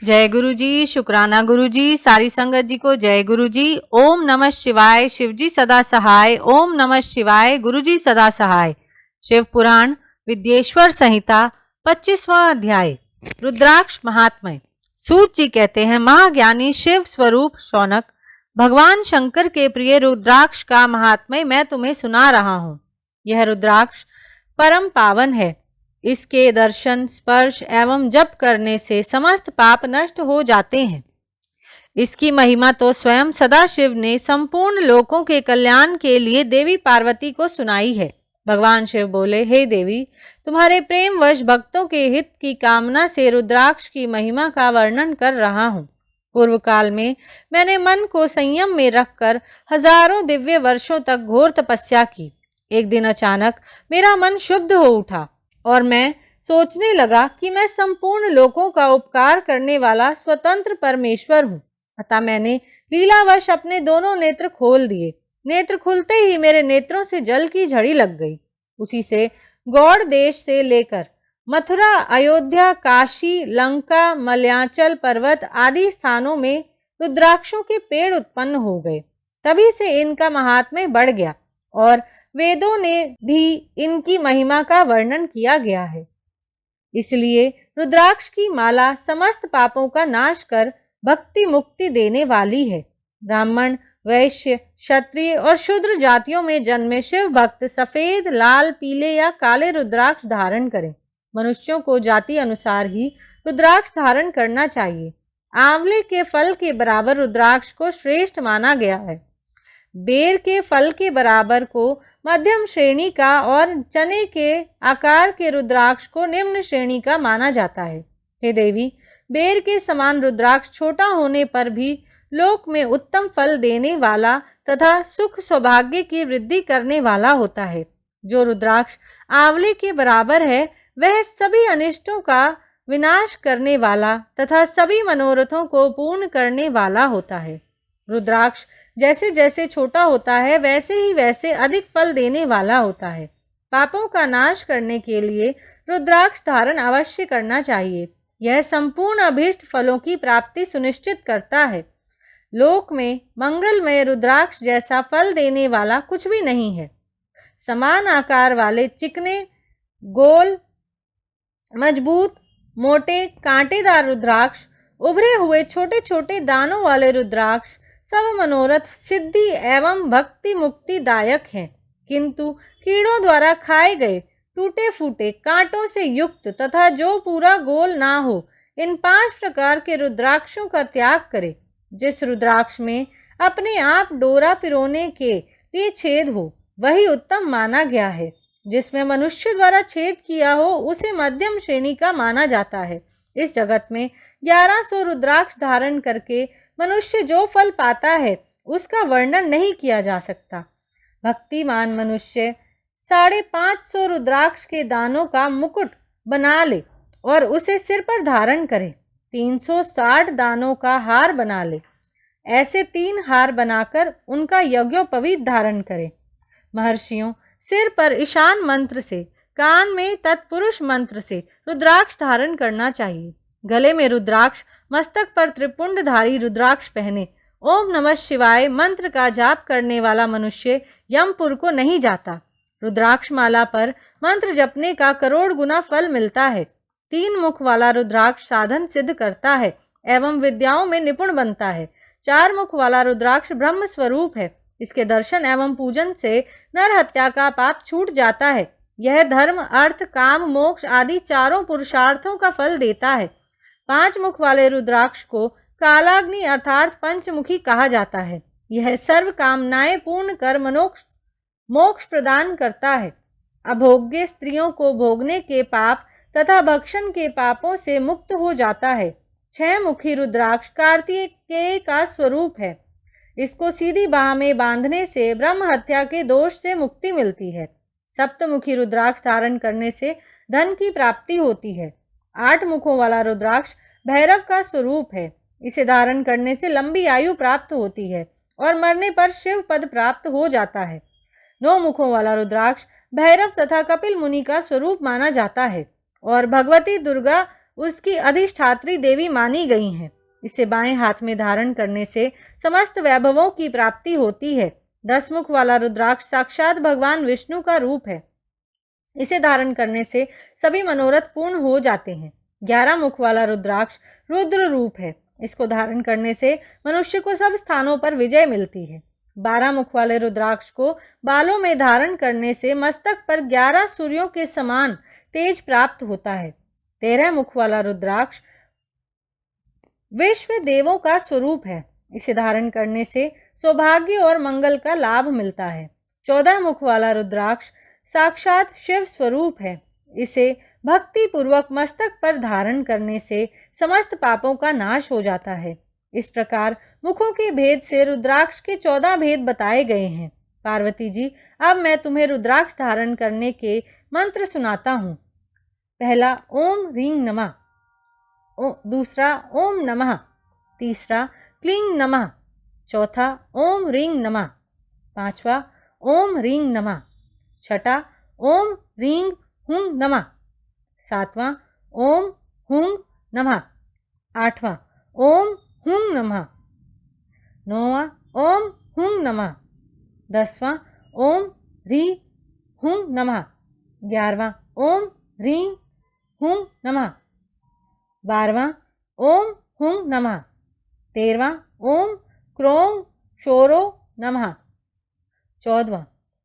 जय गुरु जी, शुक्राना गुरु जी, सारी संगत जी को जय गुरु जी। ओम नमः शिवाय, शिव जी सदा सहाय। ओम नमः शिवाय, गुरु जी सदा सहाय। शिव पुराण विद्येश्वर संहिता 25वां अध्याय, रुद्राक्ष महात्म्य। सूत जी कहते हैं, महाज्ञानी शिव स्वरूप शौनक, भगवान शंकर के प्रिय रुद्राक्ष का महात्म्य मैं तुम्हें सुना रहा हूँ। यह रुद्राक्ष परम पावन है। इसके दर्शन, स्पर्श एवं जप करने से समस्त पाप नष्ट हो जाते हैं। इसकी महिमा तो स्वयं सदाशिव ने संपूर्ण लोकों के कल्याण के लिए देवी पार्वती को सुनाई है। भगवान शिव बोले, हे देवी, तुम्हारे प्रेमवश भक्तों के हित की कामना से रुद्राक्ष की महिमा का वर्णन कर रहा हूँ। पूर्व काल में मैंने मन को संयम में रखकर हजारों दिव्य वर्षों तक घोर तपस्या की। एक दिन अचानक मेरा मन शुद्ध हो उठा और मैं सोचने लगा कि मैं संपूर्ण लोकों का उपकार करने वाला स्वतंत्र परमेश्वर हूँ। अतः मैंने लीलावश अपने दोनों नेत्र खोल दिए। नेत्र खुलते ही मेरे नेत्रों से जल की झड़ी लग गई। उसी से गौड़ देश से लेकर मथुरा, अयोध्या, काशी, लंका, मलयाचल पर्वत आदि स्थानों में रुद्राक्षों के पेड़ उत्पन्न हो गए। तभी से इनका महात्म्य बढ़ गया और वेदों ने भी इनकी महिमा का वर्णन किया गया है। इसलिए रुद्राक्ष की माला समस्त पापों का नाश कर भक्ति मुक्ति देने वाली है। ब्राह्मण, वैश्य, क्षत्रिय और शूद्र जातियों में जन्मे शिव भक्त सफेद, लाल, पीले या काले रुद्राक्ष धारण करें। मनुष्यों को जाति अनुसार ही रुद्राक्ष धारण करना चाहिए। आंवले के फल के बराबर रुद्राक्ष को श्रेष्ठ माना गया है। बेर के फल के बराबर को मध्यम श्रेणी का और चने के आकार के रुद्राक्ष को निम्न श्रेणी का माना जाता है। हे देवी, बेर के समान रुद्राक्ष छोटा होने पर भी लोक में उत्तम फल देने वाला तथा सुख सौभाग्य की वृद्धि करने वाला होता है। जो रुद्राक्ष आंवले के बराबर है वह सभी अनिष्टों का विनाश करने वाला तथा सभी मनोरथों को पूर्ण करने वाला होता है। रुद्राक्ष जैसे जैसे छोटा होता है वैसे अधिक फल देने वाला होता है। पापों का नाश करने के लिए रुद्राक्ष धारण अवश्य करना चाहिए। यह संपूर्ण अभीष्ट फलों की प्राप्ति सुनिश्चित करता है। लोक में मंगलमय रुद्राक्ष जैसा फल देने वाला कुछ भी नहीं है। समान आकार वाले चिकने, गोल, मजबूत, मोटे, कांटेदार रुद्राक्ष, उभरे हुए छोटे छोटे दानों वाले रुद्राक्ष सब मनोरथ सिद्धि एवं भक्ति मुक्ति दायक हैं, किंतु कीड़ों द्वारा खाए गए, टूटे फूटे, कांटों से युक्त तथा जो पूरा गोल ना हो, इन 5 प्रकार के रुद्राक्षों का त्याग करे। जिस रुद्राक्ष में अपने आप डोरा पिरोने के लिए छेद हो वही उत्तम माना गया है। जिसमें मनुष्य द्वारा छेद किया हो उसे मध्यम श्रेणी का माना जाता है। इस जगत में 1100 रुद्राक्ष धारण करके मनुष्य जो फल पाता है उसका वर्णन नहीं किया जा सकता। भक्तिमान मनुष्य 550 रुद्राक्ष के दानों का मुकुट बना ले और उसे सिर पर धारण करे। 360 दानों का हार बना ले। ऐसे 3 हार बनाकर उनका यज्ञोपवीत धारण करे। महर्षियों, सिर पर ईशान मंत्र से, कान में तत्पुरुष मंत्र से रुद्राक्ष धारण करना चाहिए। गले में रुद्राक्ष, मस्तक पर त्रिपुंडधारी रुद्राक्ष पहने ओम नमः शिवाय मंत्र का जाप करने वाला मनुष्य यमपुर को नहीं जाता। रुद्राक्ष माला पर मंत्र जपने का करोड़ गुना फल मिलता है। 3 मुख वाला रुद्राक्ष साधन सिद्ध करता है एवं विद्याओं में निपुण बनता है। 4 मुख वाला रुद्राक्ष ब्रह्म स्वरूप है। इसके दर्शन एवं पूजन से नर हत्या का पाप छूट जाता है। यह धर्म, अर्थ, काम, मोक्ष आदि चारों पुरुषार्थों का फल देता है। 5 मुख वाले रुद्राक्ष को कालाग्नि अर्थात पंचमुखी कहा जाता है। यह सर्व कामनाएं पूर्ण कर मोक्ष प्रदान करता है। अभोग्य स्त्रियों को भोगने के पाप तथा भक्षण के पापों से मुक्त हो जाता है। 6 मुखी रुद्राक्ष कार्तिकेय का स्वरूप है। इसको सीधी बाह में बांधने से ब्रह्म हत्या के दोष से मुक्ति मिलती है। 7मुखी रुद्राक्ष धारण करने से धन की प्राप्ति होती है। 8 मुखों वाला रुद्राक्ष भैरव का स्वरूप है। इसे धारण करने से लंबी आयु प्राप्त होती है और मरने पर शिव पद प्राप्त हो जाता है। 9 मुखों वाला रुद्राक्ष भैरव तथा कपिल मुनि का स्वरूप माना जाता है और भगवती दुर्गा उसकी अधिष्ठात्री देवी मानी गई हैं। इसे बाएं हाथ में धारण करने से समस्त वैभवों की प्राप्ति होती है। 10 मुख वाला रुद्राक्ष साक्षात भगवान विष्णु का रूप है। इसे धारण करने से सभी मनोरथ पूर्ण हो जाते हैं। 11 मुख वाला रुद्राक्ष रुद्र रूप है। इसको धारण करने से मनुष्य को सब स्थानों पर विजय मिलती है। 12 मुख वाले रुद्राक्ष को बालों में धारण करने से मस्तक पर 11 सूर्यों के समान तेज प्राप्त होता है। 13 मुख वाला रुद्राक्ष विश्व देवों का स्वरूप है। इसे धारण करने से सौभाग्य और मंगल का लाभ मिलता है। 14 मुख वाला रुद्राक्ष साक्षात शिव स्वरूप है। इसे भक्ति पूर्वक मस्तक पर धारण करने से समस्त पापों का नाश हो जाता है। इस प्रकार मुखों के भेद से रुद्राक्ष के 14 भेद बताए गए हैं। पार्वती जी, अब मैं तुम्हें रुद्राक्ष धारण करने के मंत्र सुनाता हूँ। पहला ओम ह्रीं नमः, दूसरा ओम नमः, तीसरा क्लीं नमः, चौथा ओम ह्रीं नमः, पांचवा ओम ह्रीं नमः, छठा ओम ह्रीं हुं नमः, सातवां ओम हुं नमः, आठवां ओम हुं नमः, नौवां ओम हुं नमः, 10वां ओम ह्रीं हुं नमः, 11वां ओम ह्रीं हुं नमः, 12वां ओम हुं नमः, 13वां ओम क्रों शोरो नमः, 14वां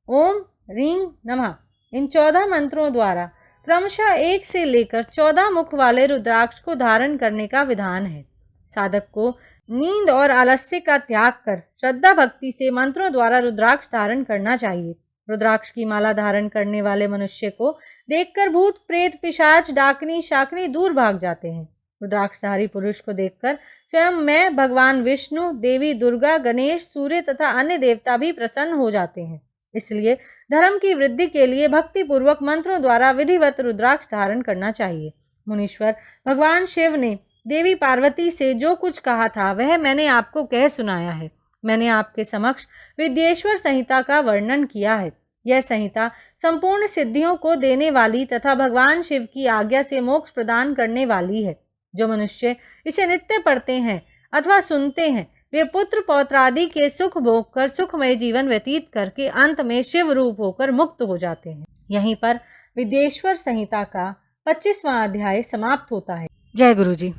ओम ह्रीं नमः। इन 14 मंत्रों द्वारा क्रमशः 1 से लेकर 14 मुख वाले रुद्राक्ष को धारण करने का विधान है। साधक को नींद और आलस्य का त्याग कर श्रद्धा भक्ति से मंत्रों द्वारा रुद्राक्ष धारण करना चाहिए। रुद्राक्ष की माला धारण करने वाले मनुष्य को देखकर भूत प्रेत पिशाच डाकनी शाकनी दूर भाग जाते हैं। रुद्राक्षधारी पुरुष को देखकर स्वयं मैं, भगवान विष्णु, देवी दुर्गा, गणेश, सूर्य तथा अन्य देवता भी प्रसन्न हो जाते हैं। इसलिए धर्म की वृद्धि के लिए भक्ति पूर्वक मंत्रों द्वारा विधिवत रुद्राक्ष धारण करना चाहिए। मुनीश्वर, भगवान शिव ने देवी पार्वती से जो कुछ कहा था वह मैंने आपको कह सुनाया है। मैंने आपके समक्ष विद्येश्वर संहिता का वर्णन किया है। यह संहिता संपूर्ण सिद्धियों को देने वाली तथा भगवान शिव की आज्ञा से मोक्ष प्रदान करने वाली है। जो मनुष्य इसे नित्य पढ़ते हैं अथवा सुनते हैं वे पुत्र पौत्र आदि के सुख भोग कर सुखमय जीवन व्यतीत करके अंत में शिव रूप होकर मुक्त हो जाते हैं। यहीं पर विद्येश्वर संहिता का 25वां अध्याय समाप्त होता है। जय गुरु जी।